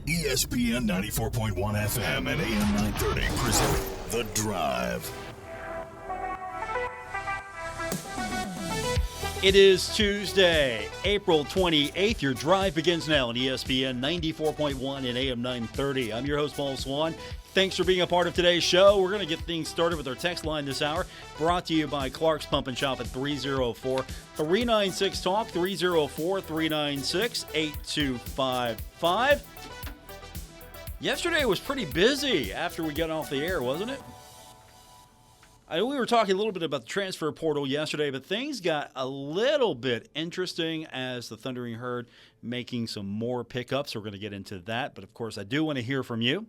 ESPN 94.1 FM and AM 930 present The Drive. It is Tuesday, April 28th. Your drive begins now on ESPN 94.1 and AM 930. I'm your host, Paul Swann. Thanks for being a part of today's show. We're going to get things started with our text line this hour, brought to you by Clark's Pump and Shop at 304-396-TALK, 304-396-8255. Yesterday was pretty busy after we got off the air, wasn't it? I know we were talking a little bit about the transfer portal yesterday, but things got a little bit interesting as the Thundering Herd making some more pickups. We're going to get into that, but of course I do want to hear from you.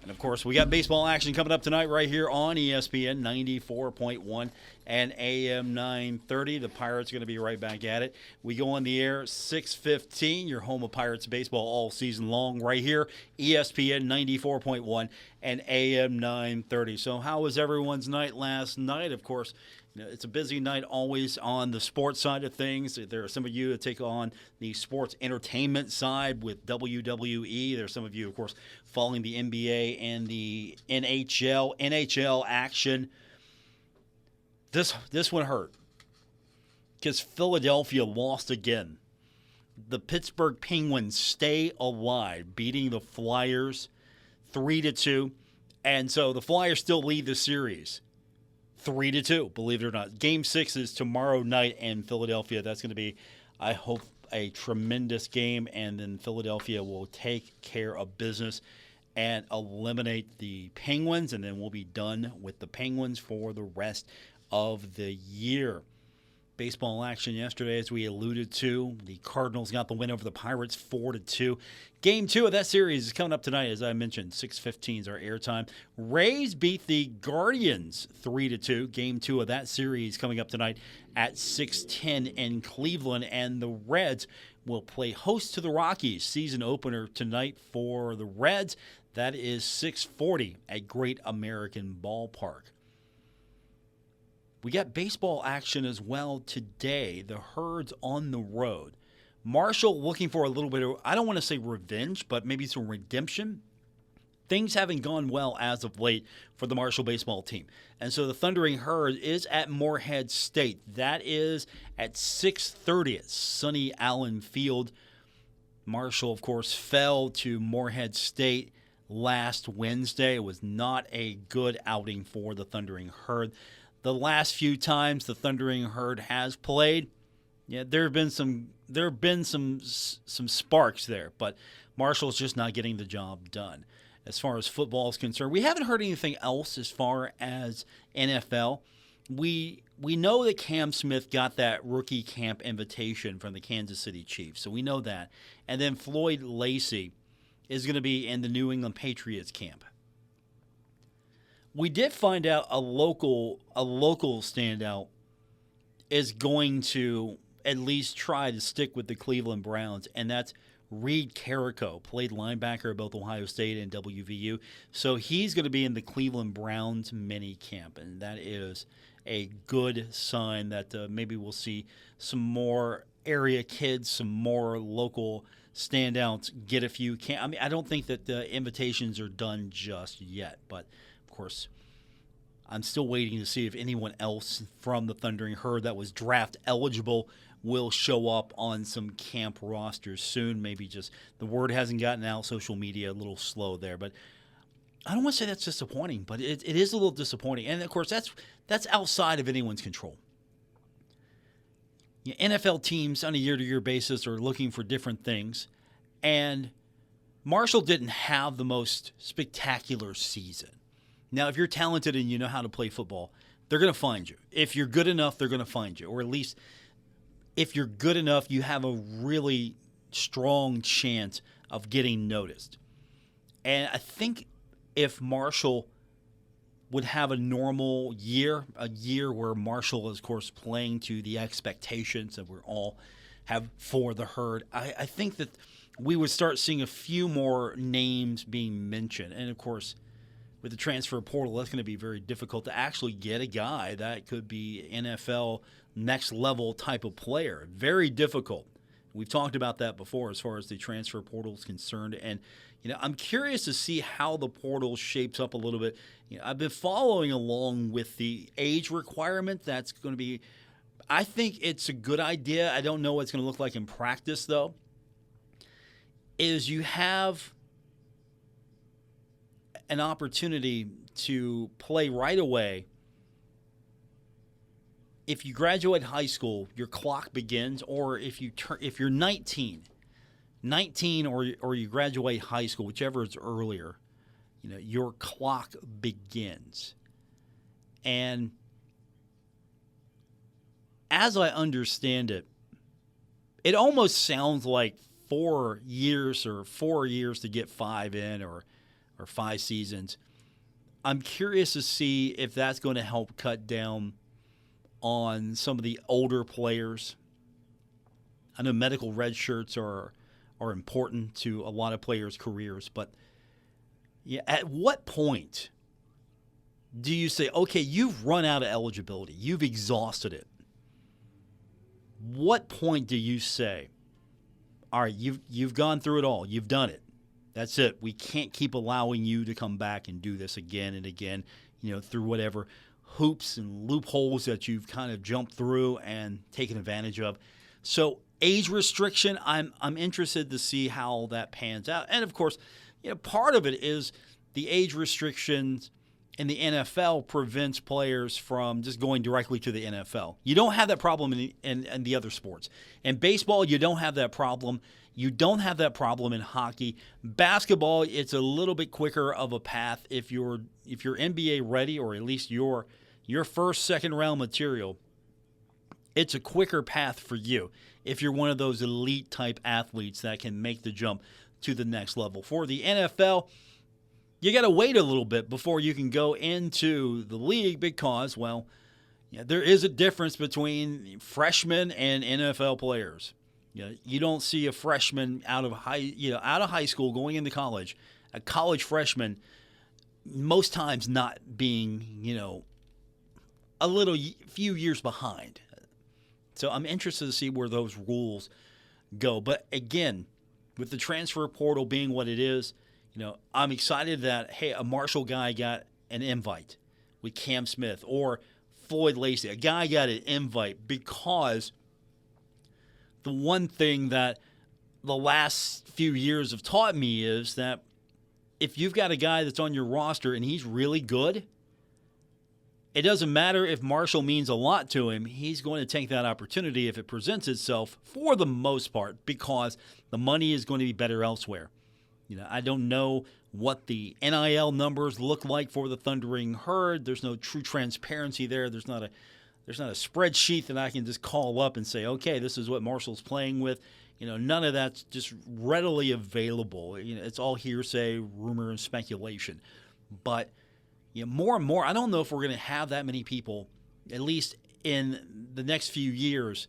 And of course we got baseball action coming up tonight right here on ESPN 94.1 and AM 930. The Pirates are going to be right back at it. We go on the air 6:15, your home of Pirates baseball all season long right here, ESPN 94.1 and AM 930. So how was everyone's night last night? Of course, you know, it's a busy night always on the sports side of things. There are some of you that take on the sports entertainment side with WWE. There are some of you, of course, following the NBA and the NHL action. This one hurt because Philadelphia lost again. The Pittsburgh Penguins stay alive, beating the Flyers 3-2. And so the Flyers still lead the series 3-2, believe it or not. Game 6 is tomorrow night in Philadelphia. That's going to be, I hope, a tremendous game. And then Philadelphia will take care of business and eliminate the Penguins. And then we'll be done with the Penguins for the rest of the year. Baseball action yesterday, as we alluded to, the Cardinals got the win over the Pirates 4-2. Game 2 of that series is coming up tonight, as I mentioned. 6:15 is our airtime. Rays beat the Guardians 3-2. Game 2 of that series coming up tonight at 6:10 in Cleveland. And the Reds will play host to the Rockies. Season opener tonight for the Reds. That is 6:40 at Great American Ballpark. We got baseball action as well today. The Herd's on the road. Marshall looking for a little bit of, I don't want to say revenge, but maybe some redemption. Things haven't gone well as of late for the Marshall baseball team. And so the Thundering Herd is at Morehead State. That is at 6:30 at Sonny Allen Field. Marshall, of course, fell to Morehead State last Wednesday. It was not a good outing for the Thundering Herd. The last few times the Thundering Herd has played, yeah, there have been some sparks there, but Marshall's just not getting the job done. As far as football is concerned, we haven't heard anything else as far as NFL. We know that Cam Smith got that rookie camp invitation from the Kansas City Chiefs, so we know that. And then Floyd Lacey is going to be in the New England Patriots camp. We did find out a local standout is going to at least try to stick with the Cleveland Browns, and that's Reed Carrico, played linebacker at both Ohio State and WVU. So he's going to be in the Cleveland Browns mini camp, and that is a good sign that maybe we'll see some more area kids, some more local standouts get a few camp. I mean, I don't think that the invitations are done just yet, but of course, I'm still waiting to see if anyone else from the Thundering Herd that was draft eligible will show up on some camp rosters soon. Maybe just the word hasn't gotten out, social media a little slow there. But I don't want to say that's disappointing, but it is a little disappointing. And, of course, that's outside of anyone's control. NFL teams on a year-to-year basis are looking for different things, and Marshall didn't have the most spectacular season. Now, if you're talented and you know how to play football, they're going to find you. If you're good enough, they're going to find you. Or at least if you're good enough, you have a really strong chance of getting noticed. And I think if Marshall would have a normal year, a year where Marshall is, of course, playing to the expectations that we all have for the Herd, I think that we would start seeing a few more names being mentioned. And, of course, with the transfer portal, that's going to be very difficult to actually get a guy that could be NFL next-level type of player. Very difficult We've talked about that before as far as the transfer portal is concerned. And, I'm curious to see how the portal shapes up a little bit. I've been following along with the age requirement. That's going to be, I think it's a good idea. I don't know what it's going to look like in practice, though, is you have an opportunity to play right away. If you graduate high school, your clock begins, or if you're 19 or you graduate high school, whichever is earlier, your clock begins. And as I understand it, it almost sounds like 4 years to get 5 in or 5 seasons. I'm curious to see if that's going to help cut down on some of the older players. I know medical red shirts are important to a lot of players' careers, but at what point do you say, okay, you've run out of eligibility, you've exhausted it? What point do you say, all right, you've gone through it all, you've done it, that's it, we can't keep allowing you to come back and do this again and again, through whatever hoops and loopholes that you've kind of jumped through and taken advantage of? So age restriction, I'm interested to see how that pans out. And of course, part of it is the age restrictions in the NFL prevents players from just going directly to the NFL. You don't have that problem in the other sports. In baseball, you don't have that problem. You don't have that problem in hockey. Basketball, it's a little bit quicker of a path if you're NBA ready, or at least your first, second round material. It's a quicker path for you if you're one of those elite type athletes that can make the jump to the next level. For the NFL, you got to wait a little bit before you can go into the league because, there is a difference between freshmen and NFL players. You don't see a freshman out of high school going into college, a college freshman most times not being, few years behind. So I'm interested to see where those rules go. But again, with the transfer portal being what it is, I'm excited that, hey, a Marshall guy got an invite with Cam Smith, or Floyd Lacey, a guy got an invite, because the one thing that the last few years have taught me is that if you've got a guy that's on your roster and he's really good, it doesn't matter if Marshall means a lot to him. He's going to take that opportunity if it presents itself, for the most part, because the money is going to be better elsewhere. I don't know what the NIL numbers look like for the Thundering Herd. There's no true transparency there. There's not a spreadsheet that I can just call up and say, okay, this is what Marshall's playing with. None of that's just readily available. It's all hearsay, rumor, and speculation. But more and more, I don't know if we're going to have that many people, at least in the next few years,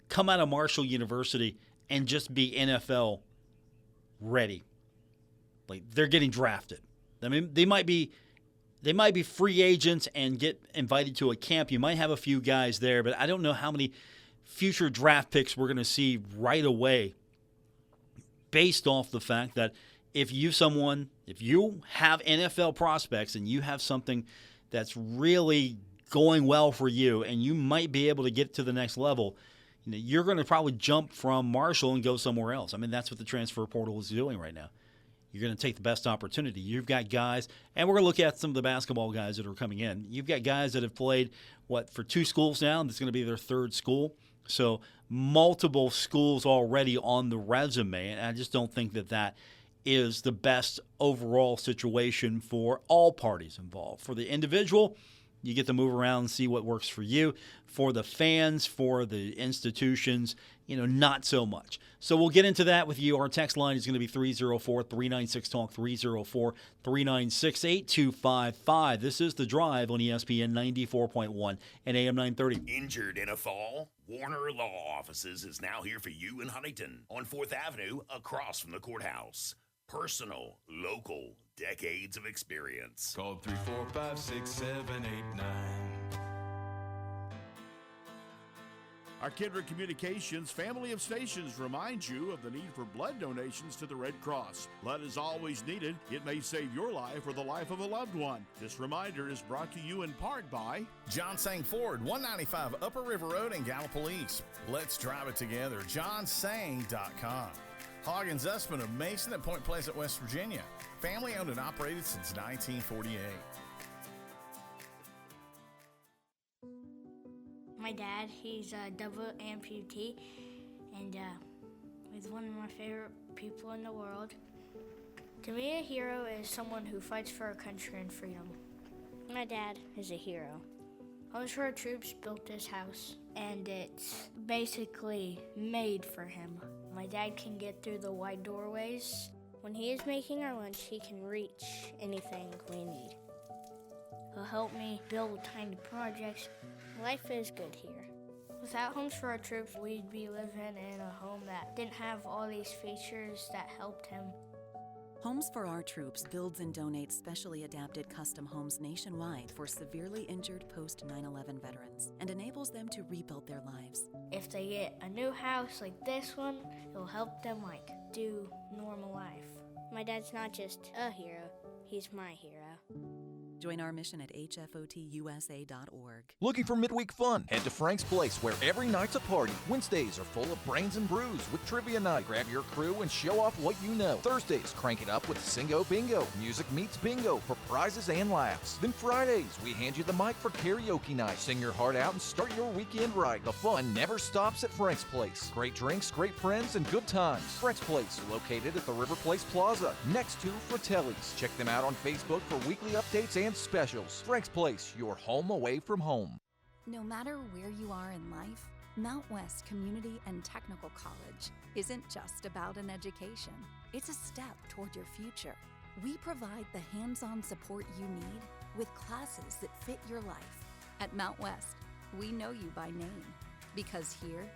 come out of Marshall University and just be NFL ready. Like, they're getting drafted. I mean, they might be free agents and get invited to a camp. You might have a few guys there, but I don't know how many future draft picks we're going to see right away, based off the fact that if you have NFL prospects and you have something that's really going well for you and you might be able to get to the next level, you're going to probably jump from Marshall and go somewhere else. I mean, that's what the transfer portal is doing right now. You're going to take the best opportunity. You've got guys, and we're going to look at some of the basketball guys that are coming in. You've got guys that have played, for 2 schools now, and it's going to be their 3rd school. So multiple schools already on the resume, and I just don't think that is the best overall situation for all parties involved. For the individual, you get to move around and see what works for you. For the fans, for the institutions, not so much. So we'll get into that with you. Our text line is going to be 304-396-TALK, 304-396-8255. This is The Drive on ESPN 94.1 and AM 930. Injured in a fall? Warner Law Offices is now here for you in Huntington on 4th Avenue, across from the courthouse. Personal, local, decades of experience. Call 345-6789. 345-6789. Our Kindred Communications family of stations reminds you of the need for blood donations to the Red Cross. Blood is always needed. It may save your life or the life of a loved one. This reminder is brought to you in part by John Sang Ford, 195 Upper River Road in Gallipolis. Let's drive it together. JohnSang.com. Hoggins Usman of Mason at Point Pleasant, West Virginia. Family owned and operated since 1948. My dad, he's a double amputee, and he's one of my favorite people in the world. To me, a hero is someone who fights for our country and freedom. My dad is a hero. Homes for Our Troops built this house, and it's basically made for him. My dad can get through the wide doorways. When he is making our lunch, he can reach anything we need. He'll help me build tiny projects. Life is good here. Without Homes for Our Troops, we'd be living in a home that didn't have all these features that helped him. Homes for Our Troops builds and donates specially adapted custom homes nationwide for severely injured post 9/11 veterans and enables them to rebuild their lives. If they get a new house like this one, it'll help them do normal life. My dad's not just a hero, he's my hero. Join our mission at hfotusa.org. Looking for midweek fun? Head to Frank's Place, where every night's a party. Wednesdays are full of brains and brews with trivia night. Grab your crew and show off what you know. Thursdays, crank it up with Singo Bingo. Music meets bingo for prizes and laughs. Then Fridays, we hand you the mic for karaoke night. Sing your heart out and start your weekend right. The fun never stops at Frank's Place. Great drinks, great friends, and good times. Frank's Place, located at the River Place Plaza, next to Fratelli's. Check them out on Facebook for weekly updates and specials. Frank's Place, your home away from home. No matter where you are in life, Mount West Community and Technical College isn't just about an education. It's a step toward your future. We provide the hands-on support you need with classes that fit your life. At Mount West, we know you by name because here,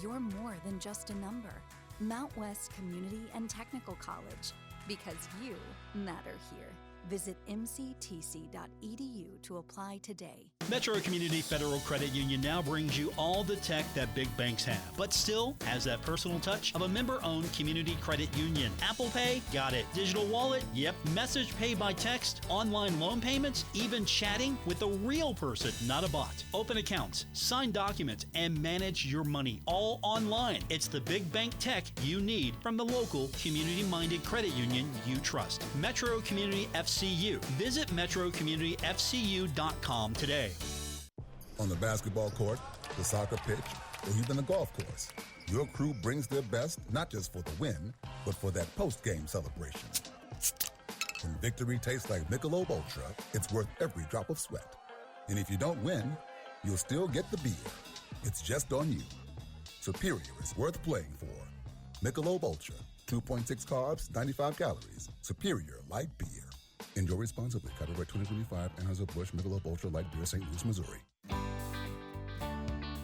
you're more than just a number. Mount West Community and Technical College, because you matter here. Visit mctc.edu to apply today. Metro Community Federal Credit Union now brings you all the tech that big banks have, but still has that personal touch of a member-owned community credit union. Apple Pay? Got it. Digital wallet? Yep. Message pay by text, online loan payments, even chatting with a real person, not a bot. Open accounts, sign documents, and manage your money all online. It's the big bank tech you need from the local community-minded credit union you trust. Metro Community FCU. Visit metrocommunityfcu.com today. On the basketball court, the soccer pitch, or even the golf course, your crew brings their best not just for the win, but for that post-game celebration. When victory tastes like Michelob Ultra, it's worth every drop of sweat. And if you don't win, you'll still get the beer. It's just on you. Superior is worth playing for. Michelob Ultra, 2.6 carbs, 95 calories. Superior light beer. Enjoy responsibly. Copyright 2025, Anheuser-Busch Michelob Ultra Light Beer, St. Louis, Missouri.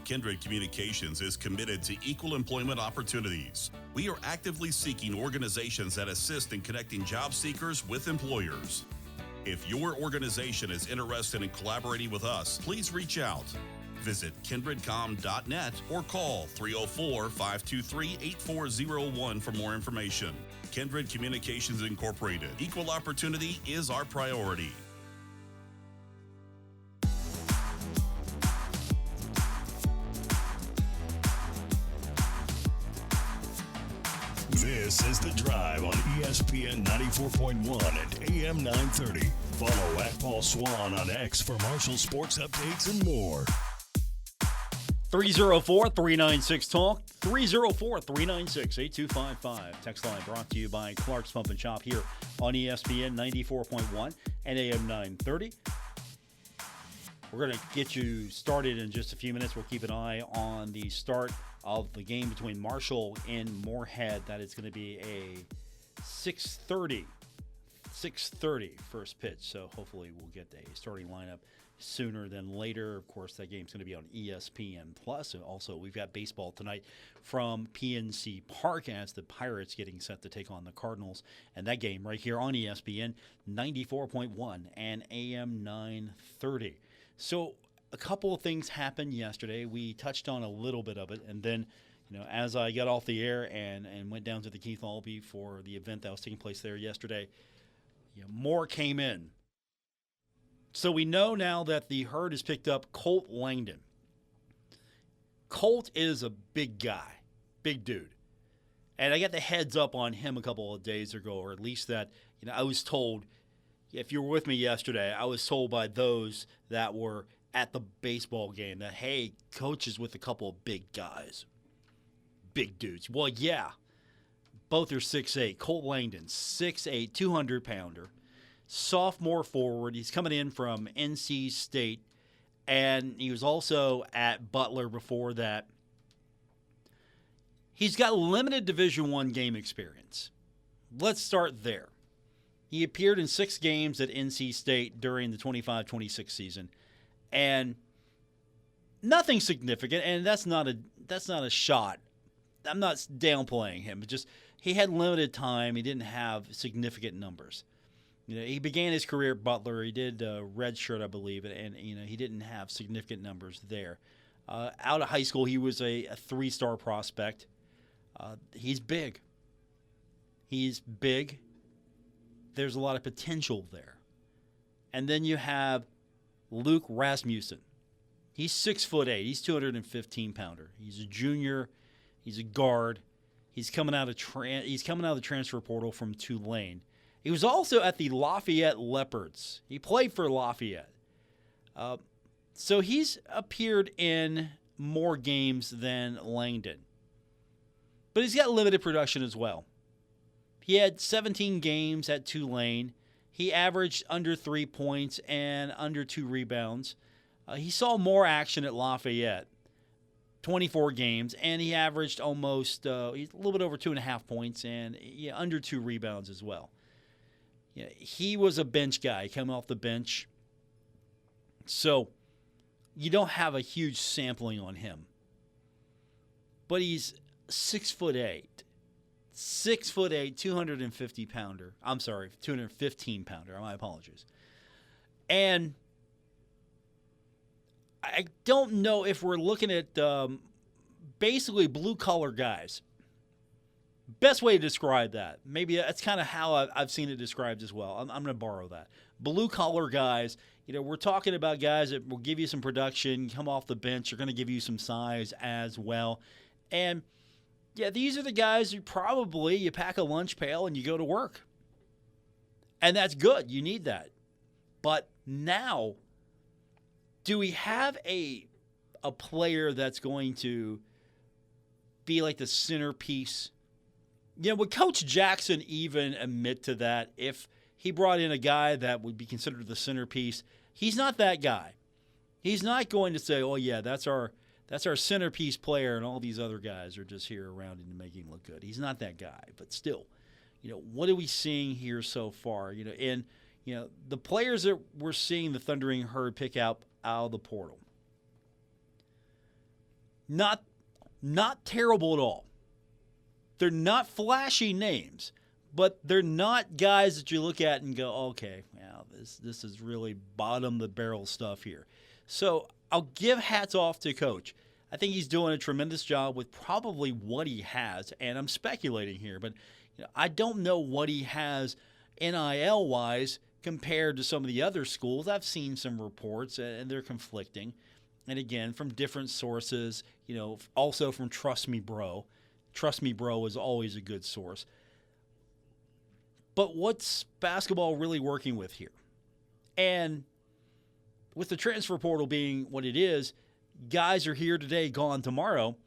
Kindred Communications is committed to equal employment opportunities. We are actively seeking organizations that assist in connecting job seekers with employers. If your organization is interested in collaborating with us, please reach out. Visit kindredcom.net or call 304-523-8401 for more information. Kindred Communications Incorporated. Equal opportunity is our priority. This is The Drive on ESPN 94.1 and AM 930. Follow at Paul Swann on X for Marshall sports updates and more. 304-396-TALK, 304-396-8255. Text line brought to you by Clark's Pump and Shop here on ESPN 94.1 and AM 930. We're going to get you started in just a few minutes. We'll keep an eye on the start of the game between Marshall and Moorhead. That is going to be a 6:30 first pitch. So hopefully we'll get a starting lineup sooner than later. Of course, that game's going to be on ESPN+. And also, we've got baseball tonight from PNC Park as the Pirates getting set to take on the Cardinals. And that game right here on ESPN 94.1 and AM 930. So a couple of things happened yesterday. We touched on a little bit of it, and then, as I got off the air and went down to the Keith Albee for the event that was taking place there yesterday, more came in. So we know now that the Herd has picked up Colt Langdon. Colt is a big guy, big dude. And I got the heads up on him a couple of days ago, or at least that, I was told, if you were with me yesterday, I was told by those that were at the baseball game that, hey, Coach is with a couple of big guys, big dudes. Well, yeah, both are 6'8". Colt Langdon, 6'8", 200-pounder, sophomore forward. He's coming in from NC State, and he was also at Butler before that. He's got limited Division I game experience. Let's start there. He appeared in 6 games at NC State during the 25-26 season, and nothing significant. And that's not a shot. I'm not downplaying him. But just he had limited time. He didn't have significant numbers. He began his career at Butler. He did redshirt, I believe, and he didn't have significant numbers there. Out of high school, he was a 3-star prospect. He's big. He's big. There's a lot of potential there. And then you have Luke Rasmussen. He's 6'8". He's 215-pounder. He's a junior. He's a guard. He's coming out of the transfer portal from Tulane. He was also at the Lafayette Leopards. He played for Lafayette. So he's appeared in more games than Langdon. But he's got limited production as well. He had 17 games at Tulane. He averaged under 3 points and under 2 rebounds. He saw more action at Lafayette, 24 games, and he averaged almost a little bit over 2.5 points and under 2 rebounds as well. He was a bench guy coming off the bench. So you don't have a huge sampling on him. But he's 6'8". 6'8", 250-pounder. I'm sorry, 215-pounder. My apologies. And I don't know if we're looking at basically blue-collar guys. Best way to describe that. Maybe that's kind of how I've seen it described as well. I'm going to borrow that. Blue-collar guys, we're talking about guys that will give you some production, come off the bench. They're going to give you some size as well. And yeah, these are the guys who you pack a lunch pail and you go to work. And that's good. You need that. But now, do we have a player that's going to be like the centerpiece? Would Coach Jackson even admit to that if he brought in a guy that would be considered the centerpiece? He's not that guy. He's not going to say, oh, yeah, that's our centerpiece player, and all these other guys are just here around him to make him look good. He's not that guy. But still, what are we seeing here so far? The players that we're seeing the Thundering Herd pick out of the portal, not terrible at all. They're not flashy names, but they're not guys that you look at and go, okay, wow, this is really bottom-of-the-barrel stuff here. So I'll give hats off to Coach. I think he's doing a tremendous job with probably what he has, and I'm speculating here, but I don't know what he has NIL-wise compared to some of the other schools. I've seen some reports, and they're conflicting. And again, from different sources, also from Trust Me Bro. Trust Me Bro is always a good source. But what's basketball really working with here? And with the transfer portal being what it is, guys are here today, gone tomorrow.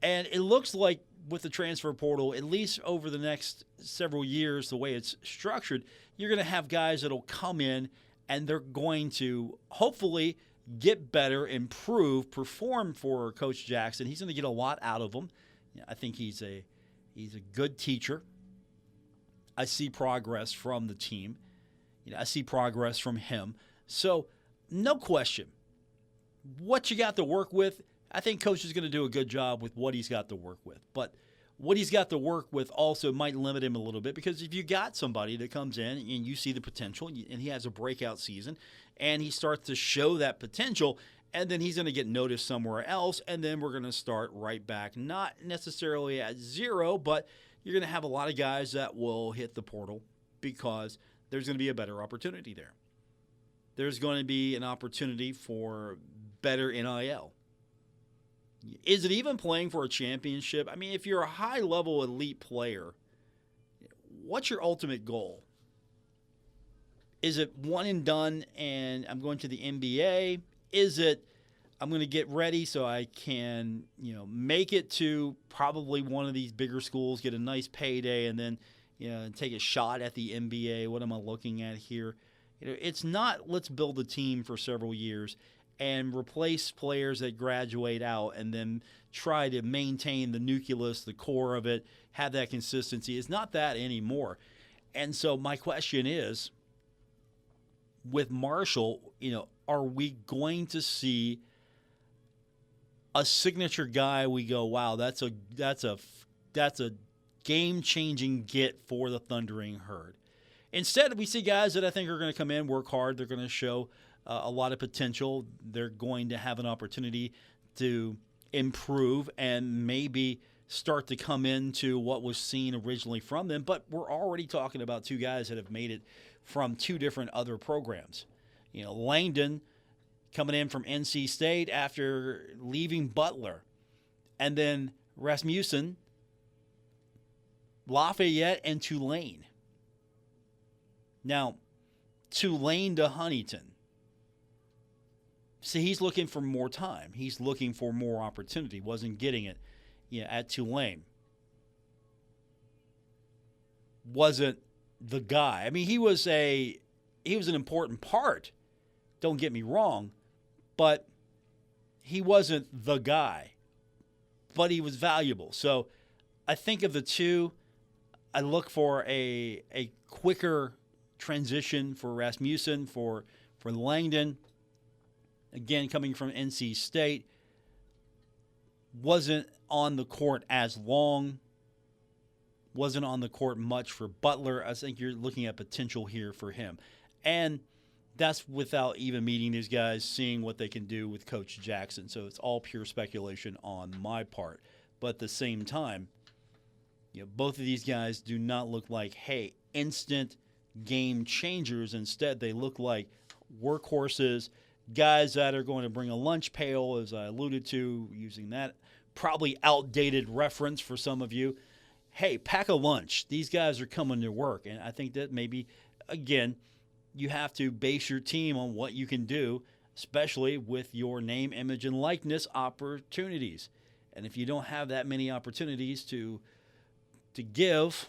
And it looks like with the transfer portal, at least over the next several years, the way it's structured, you're going to have guys that'll come in and they're going to hopefully get better, improve, perform for Coach Jackson. He's going to get a lot out of them. I think he's a good teacher. I see progress from the team. I see progress from him. So, no question. What you got to work with, I think Coach is going to do a good job with what he's got to work with. But what he's got to work with also might limit him a little bit, because if you got somebody that comes in and you see the potential and he has a breakout season and he starts to show that potential, and then he's going to get noticed somewhere else, and then we're going to start right back. Not necessarily at zero, but you're going to have a lot of guys that will hit the portal because there's going to be a better opportunity there. There's going to be an opportunity for better NIL. Is it even playing for a championship? I mean, if you're a high-level elite player, what's your ultimate goal? Is it one and done and I'm going to the NBA? Is it I'm going to get ready so I can, make it to probably one of these bigger schools, get a nice payday, and then, take a shot at the NBA? What am I looking at here? It's not let's build a team for several years and replace players that graduate out and then try to maintain the nucleus, the core of it, have that consistency. It's not that anymore. And so my question is, with Marshall, are we going to see a signature guy we go, wow, that's a game-changing get for the Thundering Herd? Instead, we see guys that I think are going to come in, work hard. They're going to show a lot of potential. They're going to have an opportunity to improve and maybe start to come into what was seen originally from them. But we're already talking about two guys that have made it from two different other programs. Langdon coming in from NC State after leaving Butler. And then Rasmussen, Lafayette, and Tulane. Now, Tulane to Huntington. See, he's looking for more time. He's looking for more opportunity. Wasn't getting it at Tulane. Wasn't the guy. I mean, he was an important part. Don't get me wrong, but he wasn't the guy. But he was valuable. So I think of the two, I look for a quicker transition for Rasmussen, for Langdon. Again, coming from NC State, wasn't on the court as long, wasn't on the court much for Butler. I think you're looking at potential here for him. And that's without even meeting these guys, seeing what they can do with Coach Jackson. So it's all pure speculation on my part. But at the same time, both of these guys do not look like, hey, instant game changers. Instead, they look like workhorses, guys that are going to bring a lunch pail, as I alluded to, using that probably outdated reference for some of you. Hey, pack a lunch. These guys are coming to work. And I think that maybe, again, you have to base your team on what you can do, especially with your name, image, and likeness opportunities. And if you don't have that many opportunities to give,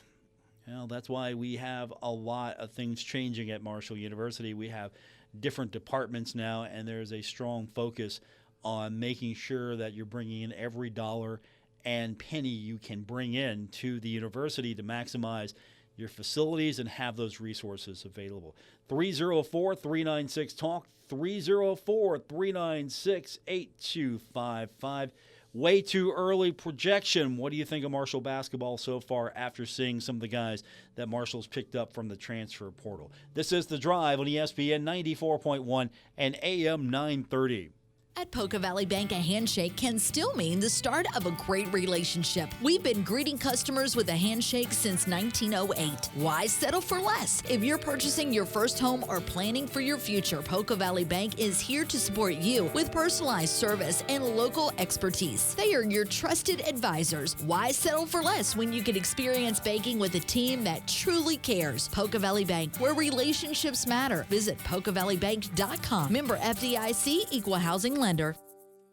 that's why we have a lot of things changing at Marshall University. We have different departments now, and there's a strong focus on making sure that you're bringing in every dollar and penny you can bring in to the university to maximize your facilities and have those resources available. 304-396-TALK, 304-396-8255. Way too early projection. What do you think of Marshall basketball so far after seeing some of the guys that Marshall's picked up from the transfer portal? This is The Drive on ESPN 94.1 and AM 930. At Poca Valley Bank, a handshake can still mean the start of a great relationship. We've been greeting customers with a handshake since 1908. Why settle for less? If you're purchasing your first home or planning for your future, Poca Valley Bank is here to support you with personalized service and local expertise. They are your trusted advisors. Why settle for less when you can experience banking with a team that truly cares? Poca Valley Bank, where relationships matter. Visit PocaValleyBank.com. Member FDIC, Equal Housing Lender.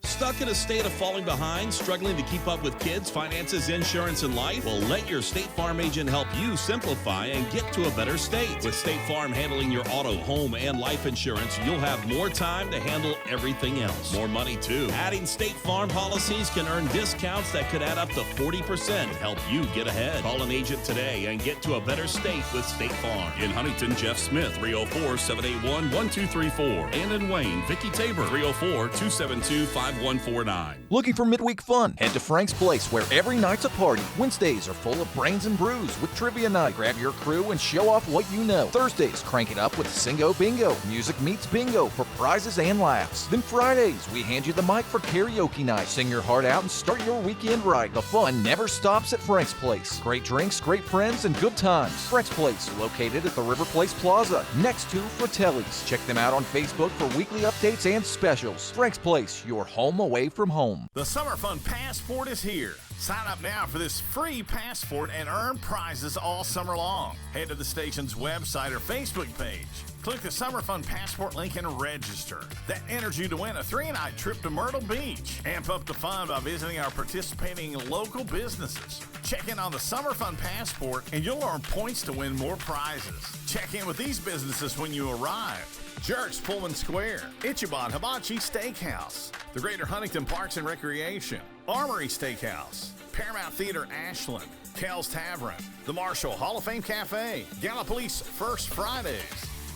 Stuck in a state of falling behind, struggling to keep up with kids, finances, insurance, and life? Well, let your State Farm agent help you simplify and get to a better state. With State Farm handling your auto, home, and life insurance, you'll have more time to handle everything else. More money, too. Adding State Farm policies can earn discounts that could add up to 40% and help you get ahead. Call an agent today and get to a better state with State Farm. In Huntington, Jeff Smith, 304-781-1234. And in Wayne, Vicki Tabor, 304-272-5100. 5149. Looking for midweek fun? Head to Frank's Place, where every night's a party. Wednesdays are full of brains and brews with trivia night. Grab your crew and show off what you know. Thursdays, crank it up with Singo Bingo. Music meets bingo for prizes and laughs. Then Fridays, we hand you the mic for karaoke night. Sing your heart out and start your weekend right. The fun never stops at Frank's Place. Great drinks, great friends, and good times. Frank's Place, located at the River Place Plaza, next to Fratelli's. Check them out on Facebook for weekly updates and specials. Frank's Place, your home away from home. The Summer Fun Passport is here. Sign up now for this free passport and earn prizes all summer long. Head to the station's website or Facebook page. Click the Summer Fun Passport link and register. That enters you to win a 3-night trip to Myrtle Beach. Amp up the fun by visiting our participating local businesses. Check in on the Summer Fun Passport and you'll earn points to win more prizes. Check in with these businesses when you arrive. Jerks Pullman Square, Ichiban Hibachi Steakhouse, the Greater Huntington Parks and Recreation, Armory Steakhouse, Paramount Theater Ashland, Kel's Tavern, the Marshall Hall of Fame Cafe, Gallipolis First Fridays,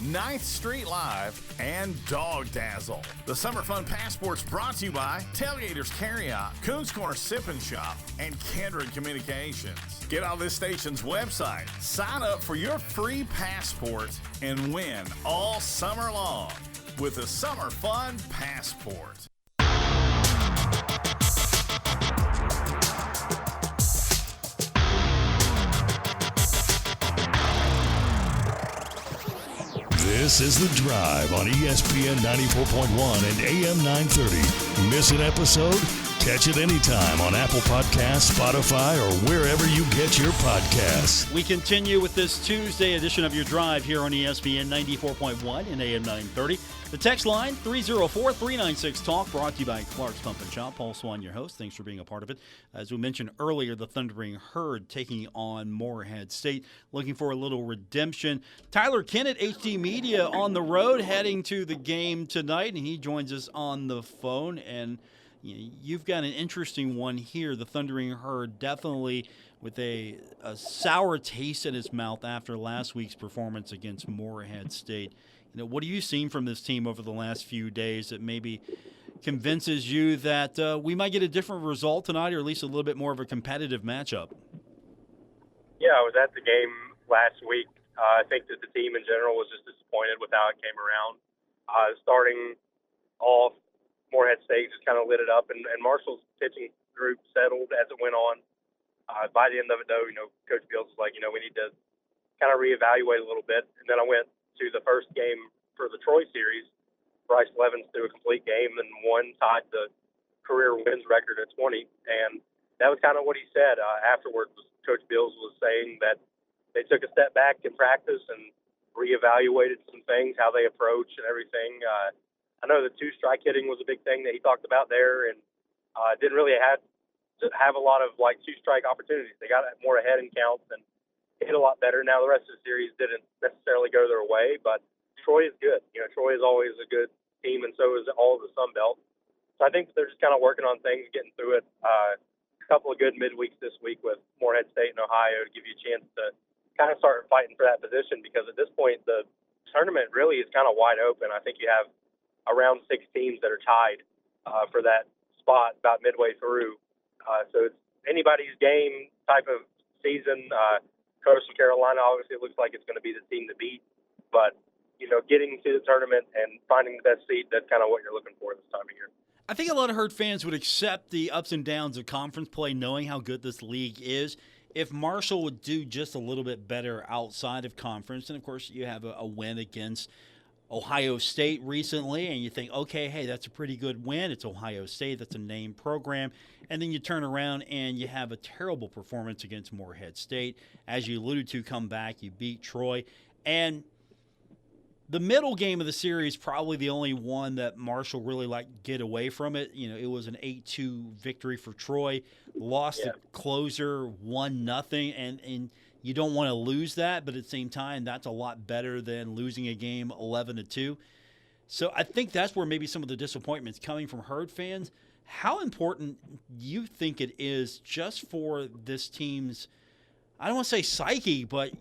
9th Street Live, and Dog Dazzle. The Summer Fun Passport's brought to you by Tailgaters Carryout, Coons Corner Sip and Shop, and Kindred Communications. Get on this station's website, sign up for your free passport, and win all summer long with the Summer Fun Passport. This is The Drive on ESPN 94.1 and AM 930. Miss an episode? Catch it anytime on Apple Podcasts, Spotify, or wherever you get your podcasts. We continue with this Tuesday edition of Your Drive here on ESPN 94.1 and AM 930. The text line, 304-396-TALK, brought to you by Clark's Pump and Shop. Paul Swann, your host. Thanks for being a part of it. As we mentioned earlier, the Thundering Herd taking on Morehead State, looking for a little redemption. Tyler Kennett, HD Media, on the road, heading to the game tonight, and he joins us on the phone. And you've got an interesting one here. The Thundering Herd definitely with a sour taste in his mouth after last week's performance against Morehead State. What are you seeing from this team over the last few days that maybe convinces you that we might get a different result tonight, or at least a little bit more of a competitive matchup? Yeah, I was at the game last week. I think that the team in general was just disappointed with how it came around. Starting off, Morehead State just kind of lit it up, and Marshall's pitching group settled as it went on. By the end of it, though, Coach Beals was like, we need to kind of reevaluate a little bit. And then I went to the first game for the Troy series. Bryce Levens threw a complete game and tied the career wins record at 20. And that was kind of what he said afterwards. Coach Beals was saying that they took a step back in practice and reevaluated some things, how they approach and everything. I know the two-strike hitting was a big thing that he talked about there, and didn't really have a lot of two-strike opportunities. They got more ahead in counts and hit a lot better. Now the rest of the series didn't necessarily go their way, but Troy is good. Troy is always a good team, and so is all of the Sun Belt. So I think that they're just kind of working on things, getting through it. A couple of good midweeks this week with Morehead State and Ohio to give you a chance to kind of start fighting for that position, because at this point the tournament really is kind of wide open. I think you have around 6 teams that are tied for that spot about midway through. So it's anybody's game type of season. Coastal Carolina, obviously, it looks like it's going to be the team to beat. But, getting to the tournament and finding the best seed, that's kind of what you're looking for this time of year. I think a lot of Herd fans would accept the ups and downs of conference play, knowing how good this league is. If Marshall would do just a little bit better outside of conference, and, of course, you have a win against Ohio State recently, and you think, okay, hey, that's a pretty good win. It's Ohio State. That's a named program. And then you turn around and you have a terrible performance against Morehead State. As you alluded to, come back, you beat Troy. And the middle game of the series, probably the only one that Marshall really get away from it. It was an 8-2 victory for Troy. Lost the closer 1-0, and you don't want to lose that, but at the same time, that's a lot better than losing a game 11-2. So I think that's where maybe some of the disappointment's coming from Herd fans. How important do you think it is just for this team's, I don't want to say psyche, but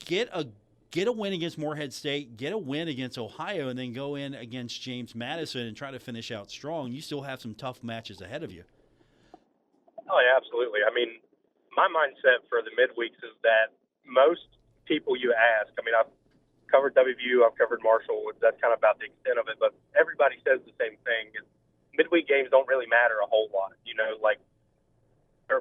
get a get a win against Morehead State, get a win against Ohio, and then go in against James Madison and try to finish out strong. You still have some tough matches ahead of you. Oh, yeah, absolutely. I mean, my mindset for the midweeks is that most people you ask, I mean, I've covered WVU, I've covered Marshall, that's kind of about the extent of it, but everybody says the same thing. Midweek games don't really matter a whole lot, like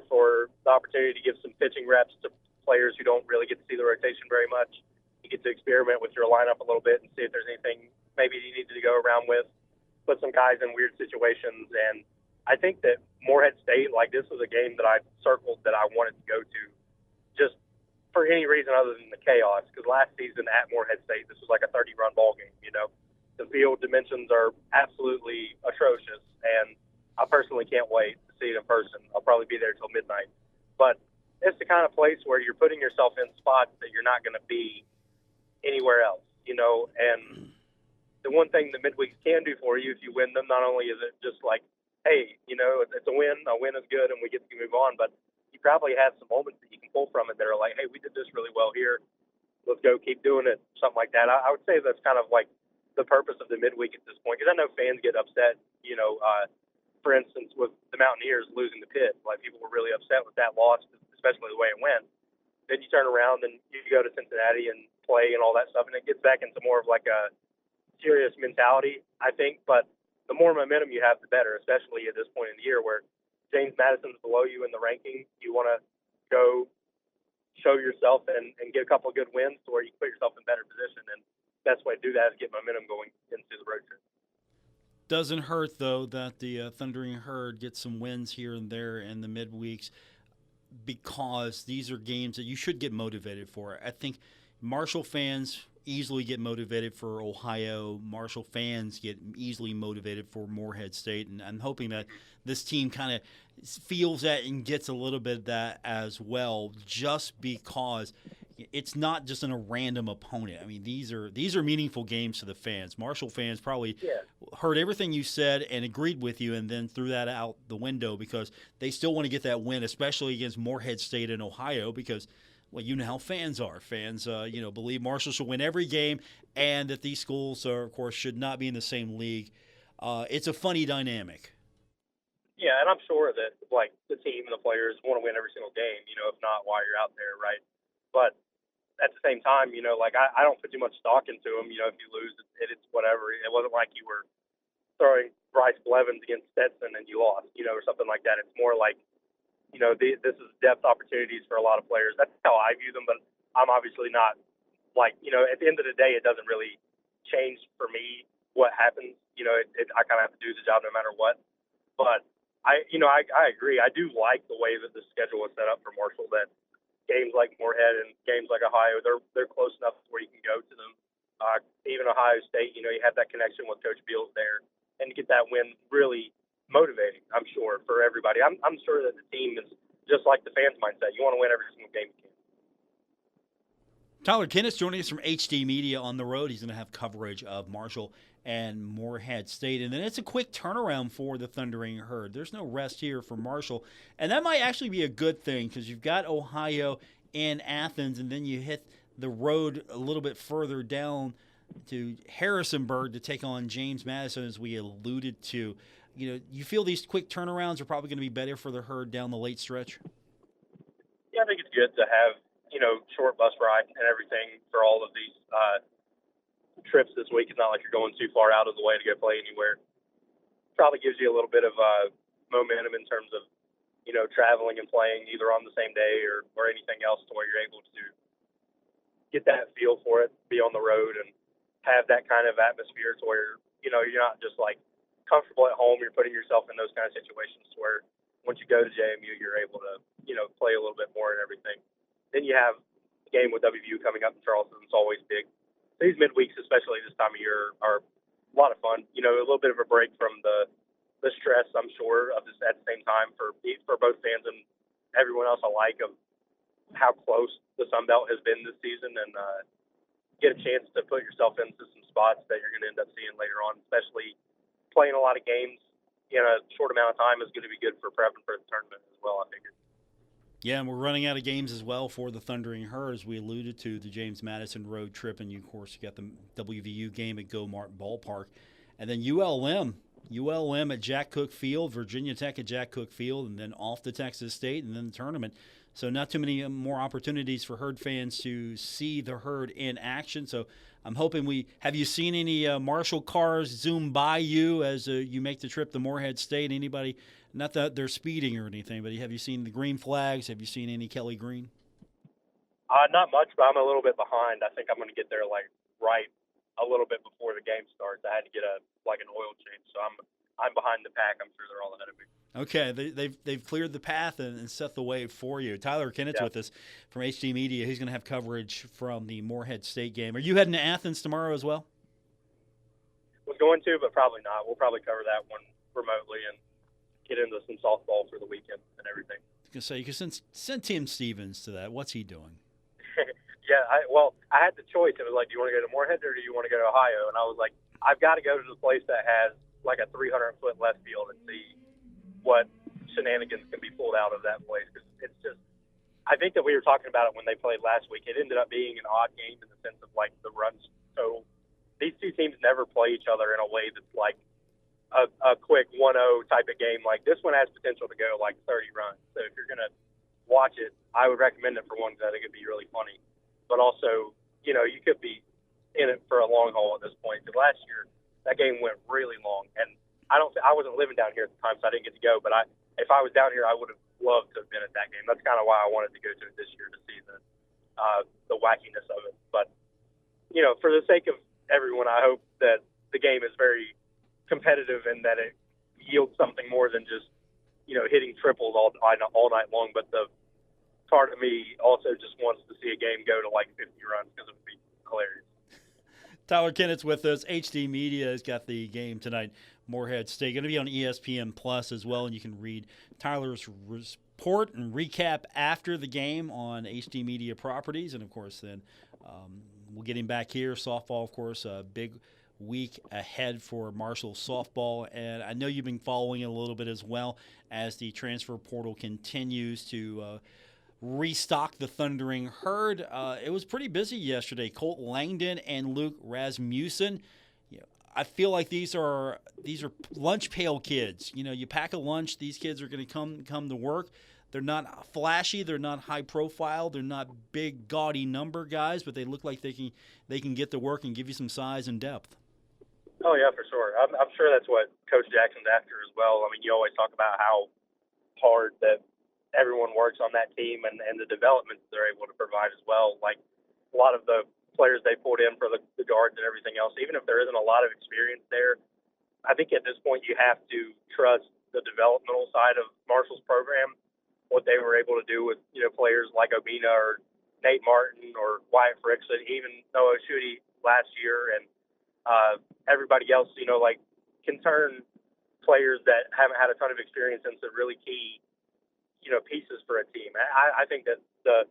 for the opportunity to give some pitching reps to players who don't really get to see the rotation very much. You get to experiment with your lineup a little bit and see if there's anything maybe you need to go around with, put some guys in weird situations. And I think that Morehead State, like, this was a game that I circled that I wanted to go to just for any reason other than the chaos, because last season at Morehead State, this was like a 30-run ball game, The field dimensions are absolutely atrocious, and I personally can't wait to see it in person. I'll probably be there till midnight. But it's the kind of place where you're putting yourself in spots that you're not going to be anywhere else, and the one thing the midweeks can do for you if you win them, not only is it just like, hey, it's a win is good and we get to move on, but you probably have some moments that you can pull from it that are like, hey, we did this really well here, let's go keep doing it, something like that. I would say that's kind of like the purpose of the midweek at this point, because I know fans get upset, for instance, with the Mountaineers losing the Pit. Like, people were really upset with that loss, especially the way it went. Then you turn around and you go to Cincinnati and play and all that stuff, and it gets back into more of like a serious mentality, I think. But the more momentum you have, the better, especially at this point in the year where James Madison's below you in the ranking. You want to go show yourself and get a couple of good wins to where you can put yourself in better position. And the best way to do that is get momentum going into the road trip. Doesn't hurt, though, that the Thundering Herd gets some wins here and there in the midweeks, because these are games that you should get motivated for. I think Marshall fans easily get motivated for Ohio. Marshall fans get easily motivated for Morehead State, and I'm hoping that this team kind of feels that and gets a little bit of that as well, just because it's not just a random opponent. I mean, these are meaningful games to the fans. Marshall fans probably heard everything you said and agreed with you, and then threw that out the window because they still want to get that win, especially against Morehead State in Ohio, because, well, you know how fans are. Fans, believe Marshall should win every game, and that these schools, of course, should not be in the same league. It's a funny dynamic. Yeah, and I'm sure that, like, the team and the players want to win every single game, if not, why you're out there, right? But at the same time, I don't put too much stock into them. If you lose, it's whatever. It wasn't like you were throwing Bryce Blevins against Stetson and you lost, or something like that. It's more like, this is depth opportunities for a lot of players. That's how I view them, but I'm obviously not, like, at the end of the day, it doesn't really change for me what happens. I kind of have to do the job no matter what. But I agree. I do like the way that the schedule is set up for Marshall, that games like Morehead and games like Ohio, they're close enough where you can go to them. Even Ohio State, you have that connection with Coach Beals there, and to get that win really motivating, I'm sure, for everybody. I'm sure that the team is just like the fans' mindset. You want to win every single game you can. Tyler Kenneth joining us from HD Media on the road. He's going to have coverage of Marshall and Morehead State. And then it's a quick turnaround for the Thundering Herd. There's no rest here for Marshall. And that might actually be a good thing, because you've got Ohio in Athens, and then you hit the road a little bit further down to Harrisonburg to take on James Madison, as we alluded to. You feel these quick turnarounds are probably going to be better for the Herd down the late stretch? Yeah, I think it's good to have, short bus ride and everything for all of these trips this week. It's not like you're going too far out of the way to go play anywhere. Probably gives you a little bit of momentum in terms of, traveling and playing either on the same day or anything else, to where you're able to get that feel for it, be on the road and have that kind of atmosphere to where, you're not just like comfortable at home. You're putting yourself in those kind of situations where once you go to JMU, you're able to, play a little bit more and everything. Then you have the game with WVU coming up in Charleston. It's always big. These midweeks, especially this time of year, are a lot of fun. A little bit of a break from the stress, I'm sure, of this at the same time for both fans and everyone else alike, of how close the Sun Belt has been this season, and get a chance to put yourself into some spots that you're going to end up seeing later on. Especially playing a lot of games in a short amount of time is going to be good for prepping for the tournament as well, I figure. Yeah, and we're running out of games as well for the Thundering Herd, as we alluded to, the James Madison road trip, and of course you got the WVU game at Go Martin Ballpark. And then ULM at Jack Cook Field, Virginia Tech at Jack Cook Field, and then off to Texas State, and then the tournament. So not too many more opportunities for Herd fans to see the Herd in action. So I'm hoping have you seen any Marshall cars zoom by you as you make the trip to Morehead State? Anybody, not that they're speeding or anything, but have you seen the green flags? Have you seen any Kelly Green? Not much, but I'm a little bit behind. I think I'm going to get there right a little bit before the game starts. I had to get an oil change, so I'm behind the pack. I'm sure they're all ahead of me. Okay, they've cleared the path and set the way for you. Tyler Kennett's with us from HD Media. He's going to have coverage from the Morehead State game. Are you heading to Athens tomorrow as well? Was going to, but probably not. We'll probably cover that one remotely and get into some softball for the weekend and everything. I was going to say, you can send Tim Stevens to that. What's he doing? Yeah, I had the choice. It was like, do you want to go to Morehead or do you want to go to Ohio? And I was like, I've got to go to the place that has like a 300-foot left field and see what shenanigans can be pulled out of that place. Because it's just, I think that we were talking about it when they played last week. It ended up being an odd game in the sense of like the runs total. These two teams never play each other in a way that's like a quick 1-0 type of game. Like this one has potential to go like 30 runs. So if you're going to watch it, I would recommend it for one because I think it'd be really funny. But also, you know, you could be in it for a long haul at this point. Because last year, that game went really long. And I wasn't living down here at the time, so I didn't get to go. But if I was down here, I would have loved to have been at that game. That's kind of why I wanted to go to it this year, to see the wackiness of it. But, you know, for the sake of everyone, I hope that the game is very competitive and that it yields something more than just, you know, hitting triples all night long. But the part of me also just wants to see a game go to like 50 runs because it would be hilarious. Tyler Kennett's with us. HD Media has got the game tonight. Morehead State going to be on ESPN Plus as well, and you can read Tyler's report and recap after the game on HD Media properties. And of course, then we'll get him back here. Softball, of course, a big week ahead for Marshall softball, and I know you've been following it a little bit as well as the transfer portal continues to restock the Thundering Herd. It was pretty busy yesterday. Colt Langdon and Luke Rasmussen. You know, I feel like these are lunch pail kids. You know, you pack a lunch, these kids are going to come to work. They're not flashy, they're not high profile, they're not big gaudy number guys, but they look like they can get to work and give you some size and depth. Oh yeah, for sure. I'm sure that's what Coach Jackson's after as well. I mean, you always talk about how hard that everyone works on that team and the development that they're able to provide as well. Like a lot of the players they pulled in for the guards and everything else, even if there isn't a lot of experience there, I think at this point you have to trust the developmental side of Marshall's program, what they were able to do with, you know, players like Obina or Nate Martin or Wyatt Frickson, even Noah Schutte last year, and everybody else, you know, like can turn players that haven't had a ton of experience into really key, you know, pieces for a team. I think that the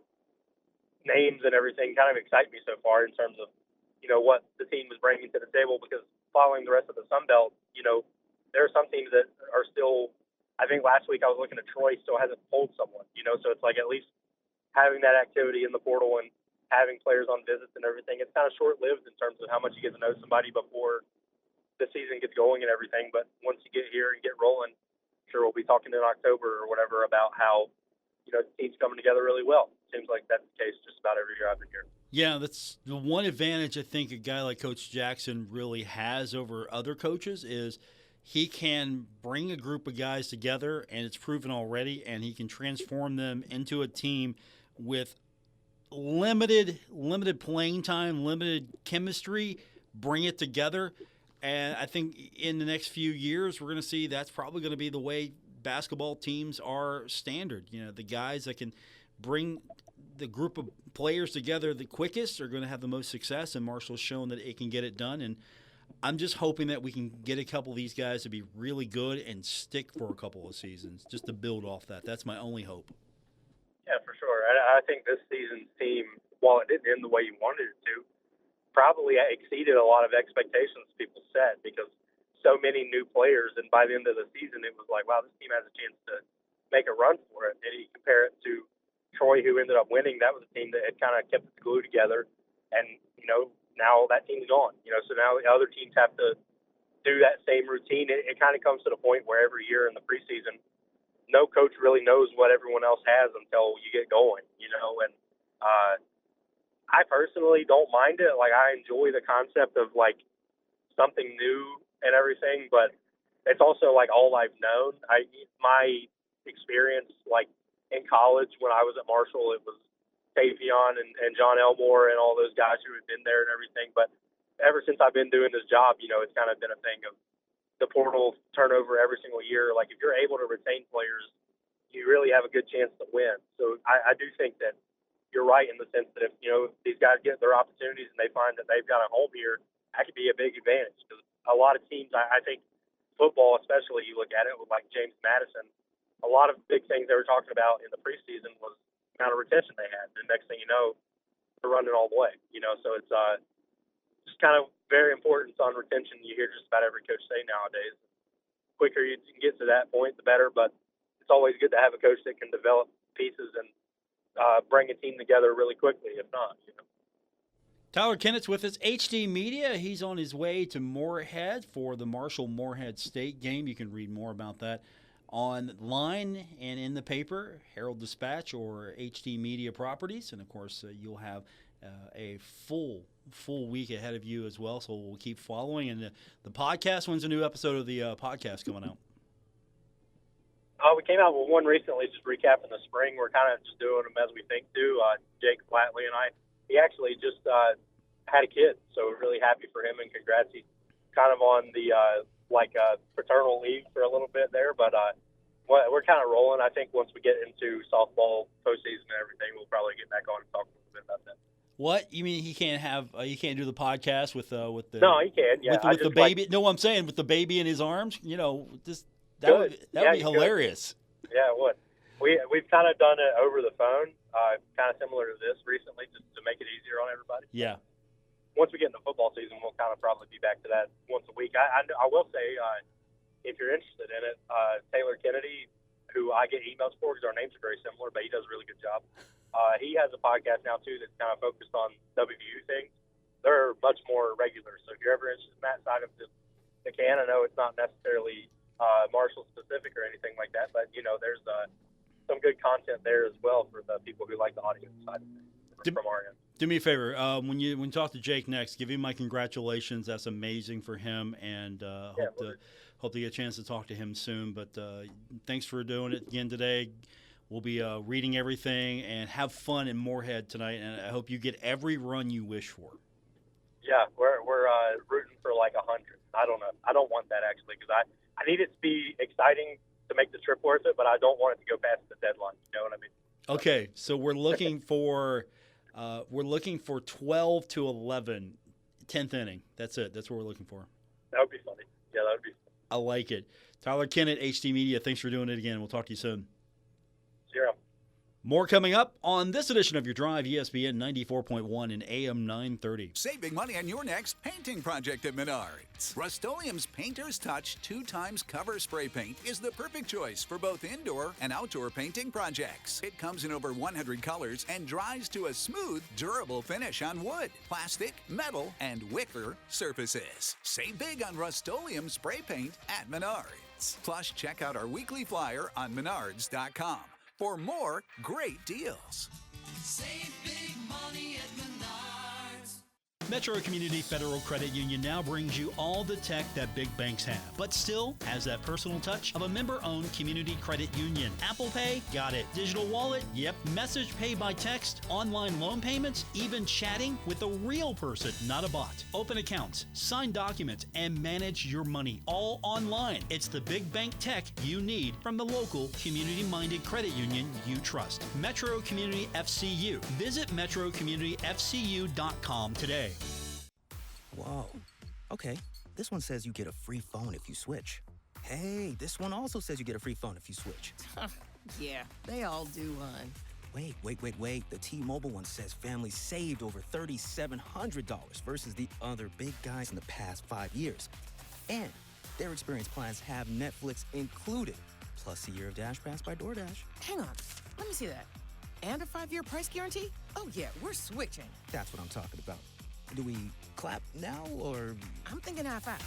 names and everything kind of excite me so far in terms of, you know, what the team is bringing to the table, because following the rest of the Sun Belt, you know, there are some teams that are still, I think last week I was looking at Troy still hasn't pulled someone, you know, so it's like at least having that activity in the portal and having players on visits and everything, it's kind of short-lived in terms of how much you get to know somebody before the season gets going and everything. But once you get here and get rolling, sure we'll be talking in October or whatever about how, you know, the team's coming together really well. Seems like that's the case just about every year I've been here. Yeah, that's the one advantage I think a guy like Coach Jackson really has over other coaches is he can bring a group of guys together, and it's proven already, and he can transform them into a team with limited playing time, limited chemistry, bring it together. And I think in the next few years, we're going to see that's probably going to be the way basketball teams are standard. You know, the guys that can bring the group of players together the quickest are going to have the most success, and Marshall's shown that it can get it done. And I'm just hoping that we can get a couple of these guys to be really good and stick for a couple of seasons just to build off that. That's my only hope. Yeah, for sure. I think this season's team, while it didn't end the way you wanted it to, probably exceeded a lot of expectations people set because so many new players, and by the end of the season, it was like, wow, this team has a chance to make a run for it. And you compare it to Troy, who ended up winning, that was a team that had kind of kept the glue together. And, now that team's gone. So now the other teams have to do that same routine. It kind of comes to the point where every year in the preseason, no coach really knows what everyone else has until you get going, and I personally don't mind it. Like, I enjoy the concept of, like, something new and everything, but it's also, like, all I've known. My experience, like, in college when I was at Marshall, it was Tavion and John Elmore and all those guys who had been there and everything. But ever since I've been doing this job, it's kind of been a thing of the portal turnover every single year. Like, if you're able to retain players, you really have a good chance to win. So I do think that you're right in the sense that if, these guys get their opportunities and they find that they've got a home here, that could be a big advantage. Because a lot of teams, I think football especially, you look at it with like James Madison, a lot of big things they were talking about in the preseason was the amount of retention they had. The next thing you know, they're running all the way. So it's just kind of very important on retention. You hear just about every coach say nowadays. The quicker you can get to that point, the better. But it's always good to have a coach that can develop pieces and bring a team together really quickly, if not. Tyler Kennett's with us, HD Media. He's on his way to Moorhead for the Marshall-Moorhead State game. You can read more about that online and in the paper, Herald-Dispatch or HD Media Properties. And, of course, you'll have a full week ahead of you as well, so we'll keep following. And the podcast, when's a new episode of the podcast coming out? We came out with one recently, just recapping the spring. We're kind of just doing them as we think too. Jake Flatley and I, he actually just had a kid, so we're really happy for him and congrats. He's kind of on the paternal leave for a little bit there, but we're kind of rolling. I think once we get into softball postseason and everything, we'll probably get back on and talk a little bit about that. What you mean? He can't do the podcast with the? No, he can. Yeah, with the baby. No, I'm saying with the baby in his arms. That would be hilarious. Good. Yeah, it would. We've kind of done it over the phone, kind of similar to this recently, just to make it easier on everybody. Yeah. Once we get in the football season, we'll kind of probably be back to that once a week. I will say, if you're interested in it, Taylor Kennedy, who I get emails for because our names are very similar, but he does a really good job. He has a podcast now, too, that's kind of focused on WVU things. They're much more regular. So if you're ever interested in that side of the can, I know it's not necessarily Marshall specific or anything like that, but, there's some good content there as well for the people who like the audio side of things from our end. Do me a favor. When you talk to Jake next, give him my congratulations. That's amazing for him, and hope to get a chance to talk to him soon. But thanks for doing it again today. We'll be reading everything and have fun in Moorhead tonight, and I hope you get every run you wish for. Yeah, we're rooting for like 100. I don't know. I don't want that actually because I need it to be exciting to make the trip worth it, but I don't want it to go past the deadline. You know what I mean? Okay, so we're looking for 12 to 11, 10th inning. That's it. That's what we're looking for. That would be funny. Yeah, that would be funny. I like it. Tyler Kennett, HD Media, thanks for doing it again. We'll talk to you soon. Zero. More coming up on this edition of Your Drive, ESPN 94.1 and AM 930. Save big money on your next painting project at Menards. Rust-Oleum's Painter's Touch 2x Cover Spray Paint is the perfect choice for both indoor and outdoor painting projects. It comes in over 100 colors and dries to a smooth, durable finish on wood, plastic, metal, and wicker surfaces. Save big on Rust-Oleum spray paint at Menards. Plus, check out our weekly flyer on menards.com. for more great deals. Save big money at Menards. Metro Community Federal Credit Union now brings you all the tech that big banks have, but still has that personal touch of a member-owned community credit union. Apple Pay? Got it. Digital wallet? Yep. Message pay by text, online loan payments, even chatting with a real person, not a bot. Open accounts, sign documents, and manage your money all online. It's the big bank tech you need from the local community-minded credit union you trust. Metro Community FCU. Visit metrocommunityfcu.com today. Whoa. Okay, this one says you get a free phone if you switch. Hey, this one also says you get a free phone if you switch. Yeah, they all do, hon. Wait. The T-Mobile one says families saved over $3,700 versus the other big guys in the past 5 years. And their experience plans have Netflix included, plus a year of Dash Pass by DoorDash. Hang on, let me see that. And a 5-year price guarantee? Oh, yeah, we're switching. That's what I'm talking about. Do we clap now or? I'm thinking half-half.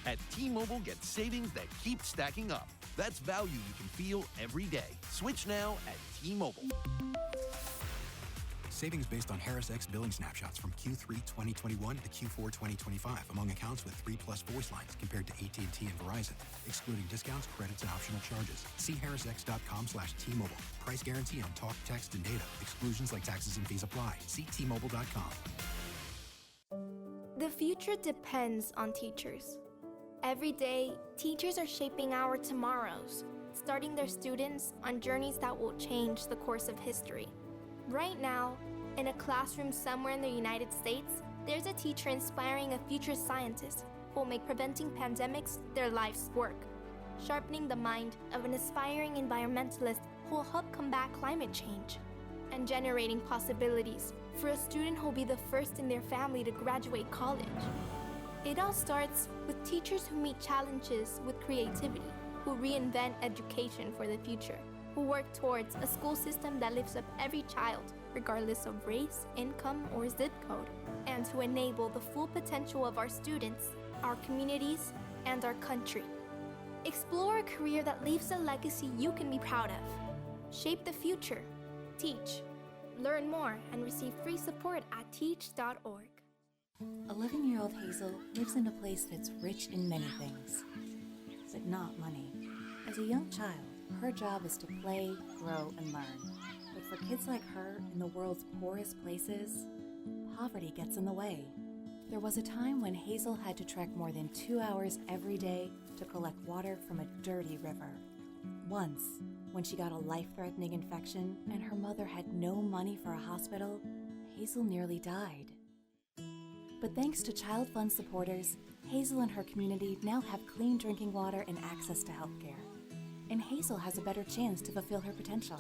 At T-Mobile, get savings that keep stacking up. That's value you can feel every day. Switch now at T-Mobile. Savings based on Harris X billing snapshots from Q3 2021 to Q4 2025 among accounts with 3+ voice lines compared to AT&T and Verizon, excluding discounts, credits, and optional charges. See harrisx.com/T-Mobile. Price guarantee on talk, text, and data. Exclusions like taxes and fees apply. See T-Mobile.com. The future depends on teachers. Every day, teachers are shaping our tomorrows, starting their students on journeys that will change the course of history. Right now, in a classroom somewhere in the United States, there's a teacher inspiring a future scientist who will make preventing pandemics their life's work, sharpening the mind of an aspiring environmentalist who will help combat climate change, and generating possibilities for a student who will be the first in their family to graduate college. It all starts with teachers who meet challenges with creativity, who reinvent education for the future, who work towards a school system that lifts up every child, regardless of race, income, or zip code, and to enable the full potential of our students, our communities, and our country. Explore a career that leaves a legacy you can be proud of. Shape the future. Teach. Learn more and receive free support at teach.org. 11-year-old Hazel lives in a place that's rich in many things, but not money. As a young child, her job is to play, grow, and learn. But for kids like her in the world's poorest places, poverty gets in the way. There was a time when Hazel had to trek more than 2 hours every day to collect water from a dirty river. Once, when she got a life-threatening infection and her mother had no money for a hospital, Hazel nearly died. But thanks to Child Fund supporters, Hazel and her community now have clean drinking water and access to healthcare. And Hazel has a better chance to fulfill her potential.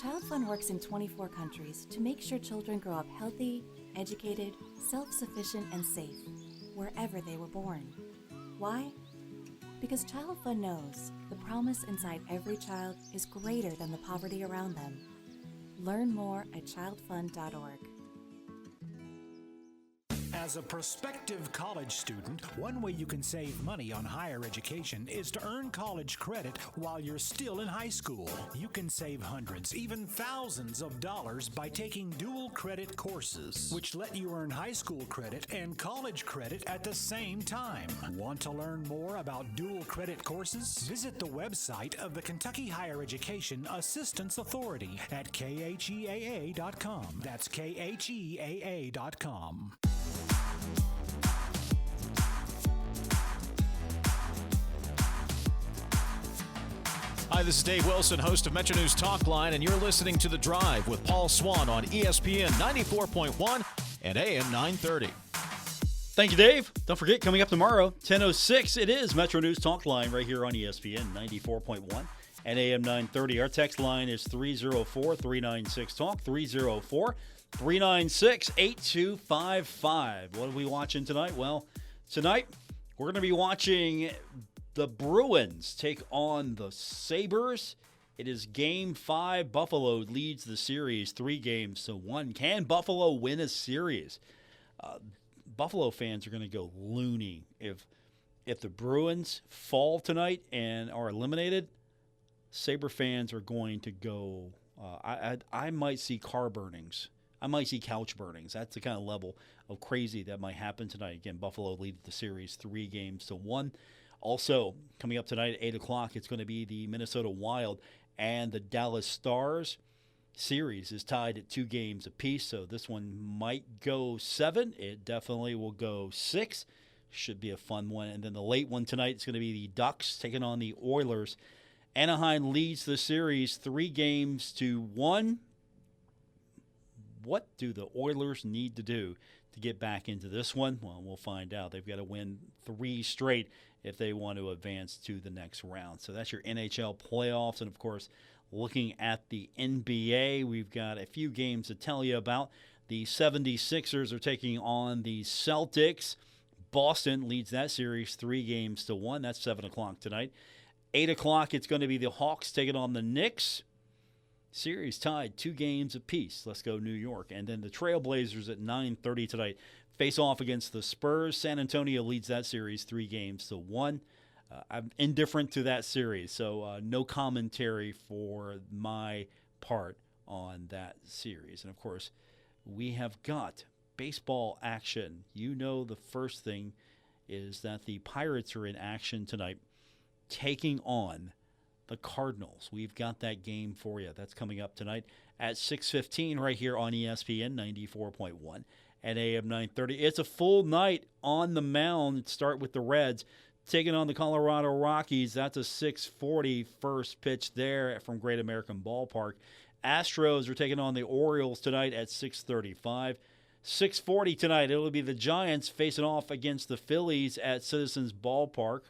Child Fund works in 24 countries to make sure children grow up healthy, educated, self-sufficient, and safe, wherever they were born. Why? Because Child Fund knows the promise inside every child is greater than the poverty around them. Learn more at childfund.org. As a prospective college student, one way you can save money on higher education is to earn college credit while you're still in high school. You can save hundreds, even thousands of dollars by taking dual credit courses, which let you earn high school credit and college credit at the same time. Want to learn more about dual credit courses? Visit the website of the Kentucky Higher Education Assistance Authority at kheaa.com. That's kheaa.com. Hi, this is Dave Wilson, host of Metro News Talkline, and you're listening to The Drive with Paul Swann on ESPN 94.1 and AM 930. Thank you, Dave. Don't forget, coming up tomorrow, 10:06, it is Metro News Talkline right here on ESPN 94.1 and AM 930. Our text line is 304-396-TALK, 304-396-8255. What are we watching tonight? Well, tonight we're going to be watching the Bruins take on the Sabres. It is Game 5. Buffalo leads the series 3-1. Can Buffalo win a series? Buffalo fans are going to go loony if the Bruins fall tonight and are eliminated. Sabre fans are going to go. I might see car burnings. I might see couch burnings. That's the kind of level of crazy that might happen tonight. Again, Buffalo leads the series 3-1. Also, coming up tonight at 8 o'clock, it's going to be the Minnesota Wild and the Dallas Stars. Series is tied at 2 games apiece, so this one might go 7. It definitely will go 6. Should be a fun one. And then the late one tonight is going to be the Ducks taking on the Oilers. Anaheim leads the series 3-1. What do the Oilers need to do to get back into this one? Well, we'll find out. They've got to win 3 straight if they want to advance to the next round. So that's your NHL playoffs. And, of course, looking at the NBA, we've got a few games to tell you about. The 76ers are taking on the Celtics. Boston leads that series 3-1. That's 7 o'clock tonight. 8 o'clock, it's going to be the Hawks taking on the Knicks. Series tied 2 games apiece. Let's go New York. And then the Trailblazers at 9:30 tonight face off against the Spurs. San Antonio leads that series 3-1. I'm indifferent to that series, so no commentary for my part on that series. And, of course, we have got baseball action. You know, the first thing is that the Pirates are in action tonight, taking on the Cardinals. We've got that game for you. That's coming up tonight at 6:15 right here on ESPN 94.1 and AM 930. It's a full night on the mound. Start with the Reds taking on the Colorado Rockies. That's a 6:40 first pitch there from Great American Ballpark. Astros are taking on the Orioles tonight at 6:35. 6:40 tonight, it'll be the Giants facing off against the Phillies at Citizens Ballpark.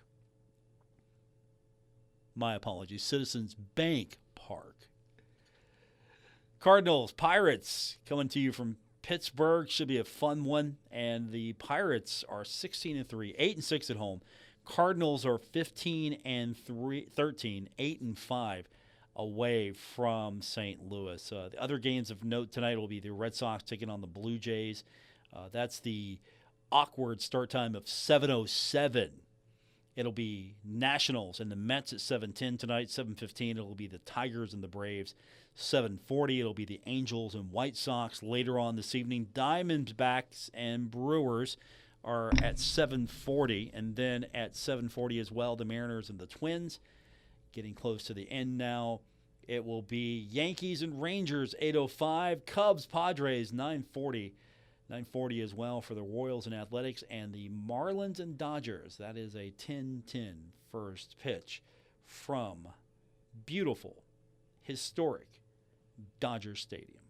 My apologies, Citizens Bank Park. Cardinals, Pirates coming to you from Pittsburgh. Should be a fun one. And the Pirates are 16-3, 8-6 at home. Cardinals are 15-13, 8-5 away from St. Louis. The other games of note tonight will be the Red Sox taking on the Blue Jays. That's the awkward start time of 7:07. It'll be Nationals and the Mets at 7:10 tonight. 7:15, it'll be the Tigers and the Braves. 7:40, it'll be the Angels and White Sox. Later on this evening, Diamondbacks and Brewers are at 7:40. And then at 7:40 as well, the Mariners and the Twins. Getting close to the end now. It will be Yankees and Rangers, 8:05. Cubs, Padres, 9:40. 9:40 as well for the Royals and Athletics, and the Marlins and Dodgers. That is a 10:10 first pitch from beautiful, historic Dodger Stadium.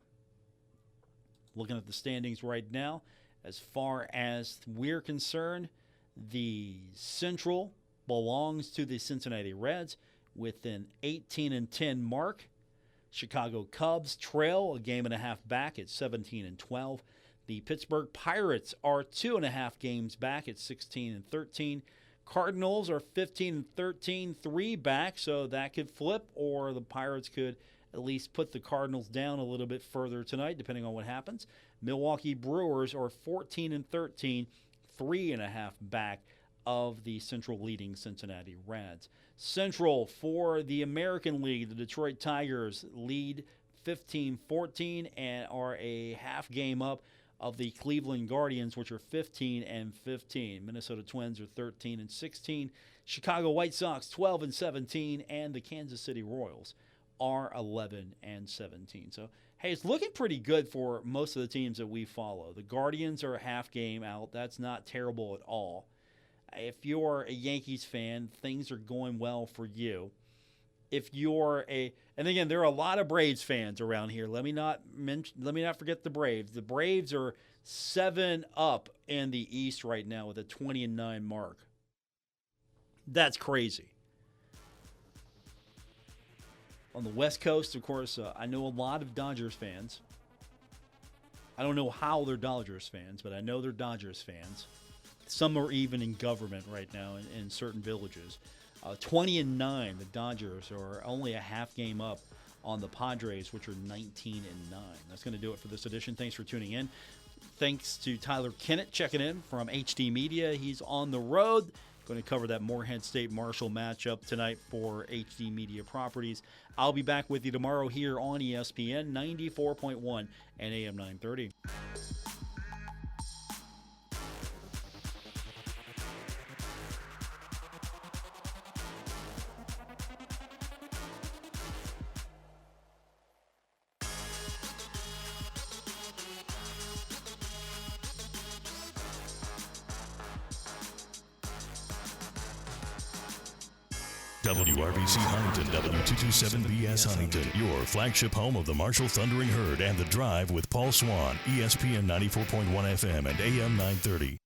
Looking at the standings right now, as far as we're concerned, the Central belongs to the Cincinnati Reds with an 18-10 mark. Chicago Cubs trail a game and a half back at 17-12. The Pittsburgh Pirates are 2.5 games back at 16-13. Cardinals are 15-13, 3 back, so that could flip, or the Pirates could at least put the Cardinals down a little bit further tonight, depending on what happens. Milwaukee Brewers are 14-13, 3.5 back of the Central leading Cincinnati Reds. Central for the American League, the Detroit Tigers lead 15-14 and are a half game up of the Cleveland Guardians, which are 15-15. Minnesota Twins are 13-16. Chicago White Sox 12-17, and the Kansas City Royals are 11-17. So, hey, it's looking pretty good for most of the teams that we follow. The Guardians are a half game out. That's not terrible at all. If you're a Yankees fan, things are going well for you. If you're and again, there are a lot of Braves fans around here. Let me not forget the Braves. The Braves are 7 up in the East right now with a 20-9 mark. That's crazy. On the West Coast, of course, I know a lot of Dodgers fans. I don't know how they're Dodgers fans, but I know they're Dodgers fans. Some are even in government right now in certain villages. 20-9, the Dodgers are only a half game up on the Padres, which are 19-9. That's going to do it for this edition. Thanks for tuning in. Thanks to Tyler Kennett checking in from HD Media. He's on the road. Going to cover that Morehead State Marshall matchup tonight for HD Media Properties. I'll be back with you tomorrow here on ESPN 94.1 and AM 930. WRBC Huntington, W227BS Huntington, your flagship home of the Marshall Thundering Herd and The Drive with Paul Swann, ESPN 94.1 FM and AM 930.